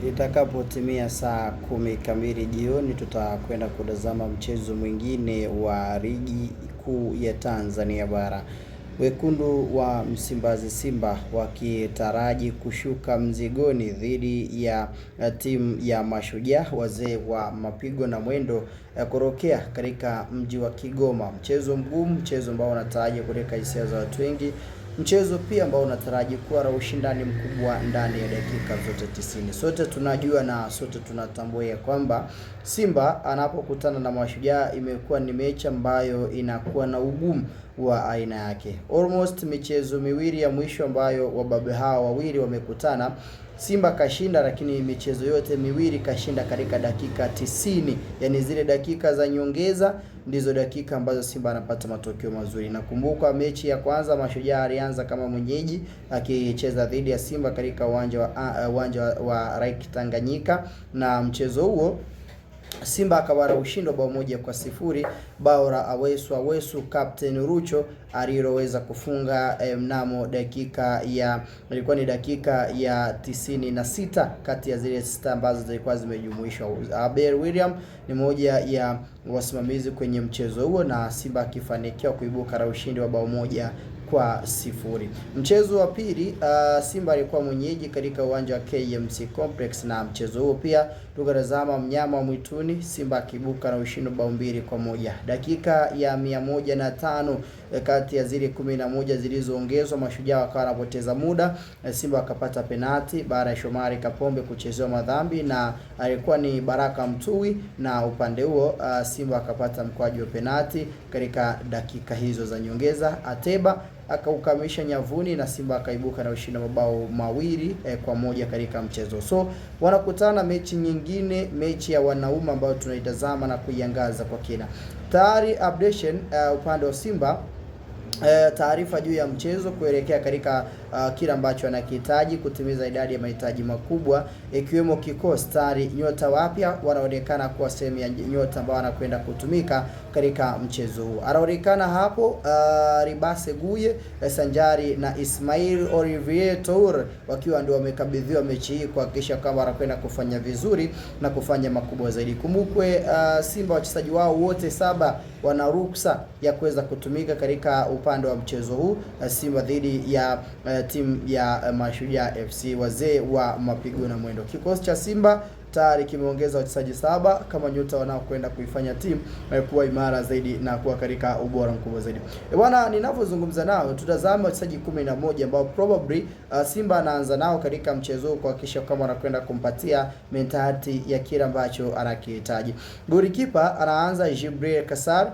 Itakapotimia saa 10 kamili jioni tutakwenda kutazama mchezo mwingine wa ligi kuu ya Tanzania bara. Wekundu wa Msimbazi Simba wakitaraji kushuka mzigoni dhidi ya timu ya Mashujaa, wazee wa mapigo na mwendo kurokea katika mji wa Kigoma. Mchezo mgumu, mchezo ambao unataraji kuleta hisia za watu wengi. Mchezo pia ambao unataraji kuwa na ushindani mkubwa ndani ya dakika zote 90. Sote tunajua na sote tunatambua kwamba Simba anapokutana na Mashujaa imekuwa ni mechi ambayo inakuwa na ugumu wa aina yake. Almost michezo miwili ya mwisho ambayo wababe hao wawili wamekutana, Simba kashinda, lakini michezo yote miwili kashinda katika dakika 90. Yani zile dakika za nyongeza ndizo dakika ambazo Simba anapata matokeo mazuri. Nakumbuka mechi ya kwanza Mashujaa alianza kama mwenyeji akicheza dhidi ya Simba katika uwanja wa Raik Tanganyika, na mchezo huo Simba akawara ushindi bao 1-0, bao la Awesu Captain Rucho aliloweza kufunga mnamo dakika ya ilikuwa ni dakika ya 96 kati ya zile 6 ambazo zilikuwa zimejumuishwa. Abel William ni moja ya wasimamizi kwenye mchezo huo, na Simba akifanikiwa kuibuka na ushindi wa bao 1-0. Mchezo wa pili Simba alikuwa mwenyeji katika uwanja wa KMC Complex, na mchezo huo pia tukatazama mnyama wa mwituni, Simba akibuka na ushindi bao 2-1. Dakika ya 105 kati ya zile 11 zilizoongezwa, Mashujaa wakawa wanapoteza muda, Simba wakapata penalti baada ya Shomari Kapombe kuchezewa madhambi na alikuwa ni Baraka Mtui, na upande huo Simba akapata mkwaju wa penalti katika dakika hizo za nyongeza. Ateba akaukamisha nyavuni na Simba akaibuka na ushindi mabao 2-1 katika mchezo. So wanakutana mechi nyingine, mechi ya wanaume ambayo tunaitazama na kuiangaza kwa kina. Tayari updation upande wa Simba, taarifa juu ya mchezo kuelekea katika kila ambacho anakihitaji kutimiza idadi ya mahitaji makubwa, ikiwemo kikosi. Tayari nyota wapya wanaonekana kuwa sehemu ya nyota ambao wanakwenda kutumika katika mchezo huu. Anaonekana hapo Ribase Guye sanjari na Ismail Olivier Tour wakiwa ndio wamekabidhiwa mechi hii kuhakikisha kwamba wanakwenda kufanya vizuri na kufanya makubwa zaidi. Kumbukwe Simba wachezaji wao wote 7 wana ruksa ya kuweza kutumika katika upande wa mchezo huu, Simba dhidi ya timu ya Mashujaa FC, wazee wa mapigo na mwendo. Kikosi cha Simba tayari kimeongeza wachezaji 7 kama nyota wanaokwenda kuifanya timu kuwa imara zaidi na kuwa katika ubora mkubwa zaidi. Bwana, ninapozungumza nao tutazama wachezaji 11 ambao probably Simba anaanza nao katika mchezo huu kuhakikisha kama wanakwenda kumpatia mentality ya kila ambacho anakihitaji. Golikipa anaanza Jibril Kasar,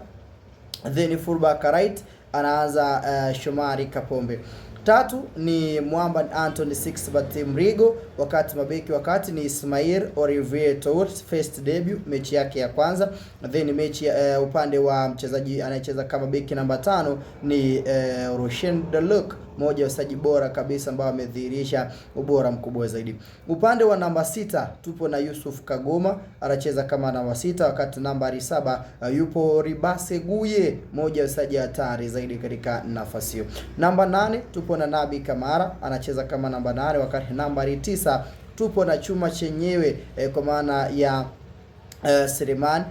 then fullback right anaanza Shomari Kapombe. 3 ni Mwamba Anthony Sixbert Mrigo, wakati mabeki wakati ni Ismail Olivier Tour, first debut mechi yake ya kwanza. Then mechi upande wa mchezaji anayecheza kama beki namba 5 ni Roshan Daluk, moja wa wachezaji bora kabisa ambao amedhihirisha ubora mkubwa zaidi. Upande wa namba 6 tupo na Yusuf Kagoma anacheza kama namba 6, wakati nambari 7 yupo Ribase Guye, moja wa wachezaji hatari zaidi katika nafasi hiyo. Namba 8 tupo na Nabi Kamara anacheza kama namba 8, wakati nambari 9 tupo na chuma chenyewe kwa maana ya Selemani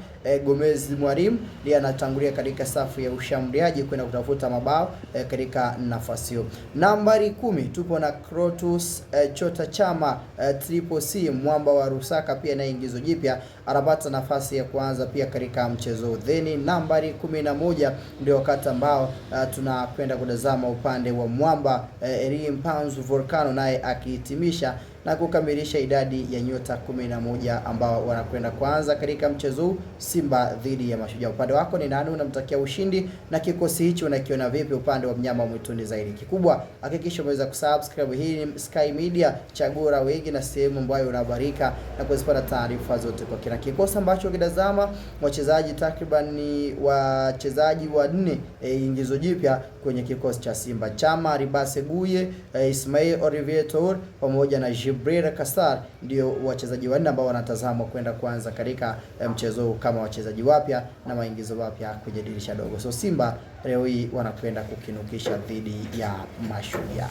Gomez Mwalimu ndiye anatangulia katika safu ya ushambuliaji kwenda kutafuta mabao katika nafasi hiyo. Nambari 10 tupo na Krotus Chota Chama Triple C, mwamba wa Rusaka, pia na ingizo jipya anapata nafasi ya kuanza pia katika mchezo. Then nambari 11 ndio wakati ambao tunakwenda kutazama upande wa mwamba Elie Mpanzu Volcano, naye akihitimisha na kukamilisha idadi ya nyota 11 ambao wanakwenda kuanza katika mchezo huu Simba dhidi ya Mashujaa. Upande wako ni nani unamtakia ushindi na kikosi hicho unakiona vipi upande wa mnyama mwituni zaidi? Kikubwa hakikisha umeweza kusubscribe. Hii ni Sky Media, chaguo la wengi na sehemu ambayo unabarika na kuzipata taarifa zote kwa kina. Kikosi ambacho kitazama wachezaji takriban ni wachezaji 4 ingizo jipya kwenye kikosi cha Simba: Chama, Ribase Guye, Ismail Olivier Tour pamoja na Jibril Kasar ndio wachezaji 4 ambao wanatazamwa kwenda kuanza katika mchezo huu kama wachezaji wapya na maingizo wapya kwenye dirisha dogo. So Simba leo hii wanakwenda kukinukisha dhidi ya Mashujaa.